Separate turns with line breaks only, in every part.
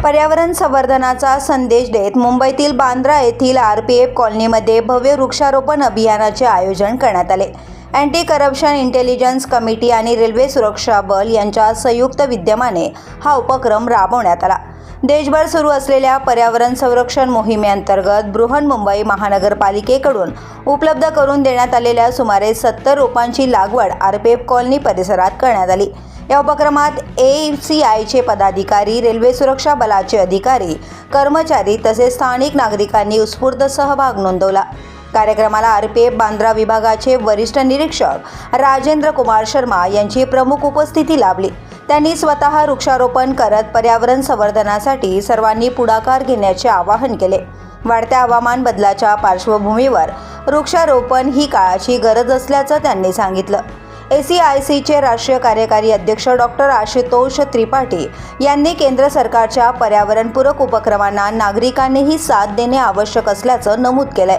पर्यावरण संवर्धनाचा संदेश देत मुंबईतील बांद्रा येथील RPF कॉलनीमध्ये भव्य वृक्षारोपण अभियानाचे आयोजन करण्यात आले। अँटी करप्शन इंटेलिजन्स कमिटी आणि रेल्वे सुरक्षा बल यांच्या संयुक्त विद्यमाने हा उपक्रम राबवण्यात आला। देशभर सुरू असलेल्या पर्यावरण संरक्षण मोहिमेअंतर्गत बृहन्मुंबई महानगरपालिकेकडून उपलब्ध करून देण्यात आलेल्या सुमारे 70 रोपांची लागवड RPF कॉलनी परिसरात करण्यात आली। या उपक्रमात ACIचे पदाधिकारी, रेल्वे सुरक्षा बलाचे अधिकारी, कर्मचारी तसेच स्थानिक नागरिकांनी उत्स्फूर्त सहभाग नोंदवला। कार्यक्रमाला RPF बांद्रा विभागाचे वरिष्ठ निरीक्षक राजेंद्र कुमार शर्मा यांची प्रमुख उपस्थिती लाभली। त्यांनी स्वतः वृक्षारोपण करत पर्यावरण संवर्धनासाठी सर्वांनी पुढाकार घेण्याचे आवाहन केले। वाढत्या हवामान बदलाच्या पार्श्वभूमीवर वृक्षारोपण ही काळाची गरज असल्याचं त्यांनी सांगितलं। ACIचे राष्ट्रीय कार्यकारी अध्यक्ष डॉक्टर आशुतोष त्रिपाठी यांनी केंद्र सरकारच्या पर्यावरणपूरक उपक्रमांना नागरिकांनीही साथ देणे आवश्यक असल्याचं नमूद केलंय।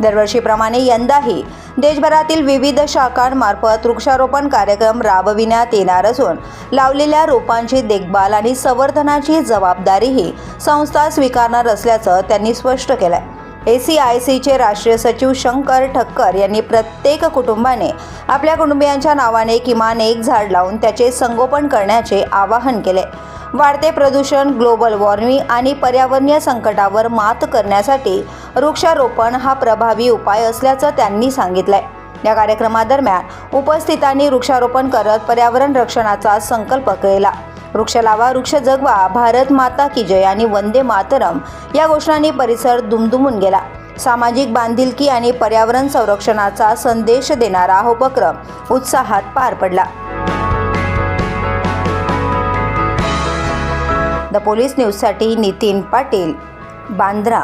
दरवर्षीप्रमाणे यंदाही देशभरातील विविध शाखांमार्फत वृक्षारोपण कार्यक्रम राबविण्यात येणार असून लावलेल्या रोपांची देखभाल आणि संवर्धनाची जबाबदारीही संस्था स्वीकारणार असल्याचं त्यांनी स्पष्ट केलंय। ACIचे राष्ट्रीय सचिव शंकर ठक्कर यांनी प्रत्येक कुटुंबाने आपल्या कुटुंबियांच्या नावाने किमान एक झाड लावून त्याचे संगोपन करण्याचे आवाहन केले। वाढते प्रदूषण, ग्लोबल वॉर्मिंग आणि पर्यावरणीय संकटावर मात करण्यासाठी वृक्षारोपण हा प्रभावी उपाय असल्याचं त्यांनी सांगितलंय। या कार्यक्रमादरम्यान उपस्थितांनी वृक्षारोपण करत पर्यावरण रक्षणाचा संकल्प केला। वृक्ष लावा, वृक्ष जगवा, भारत माता की जय आणि वंदे मातरम या घोषणांनी परिसर दुमदुमून गेला। सामाजिक बांधिलकी आणि पर्यावरण संरक्षणाचा संदेश देणारा हा उपक्रम उत्साहात पार पडला। द पोलीस न्यूजसाठी नितीन पाटील, बांद्रा।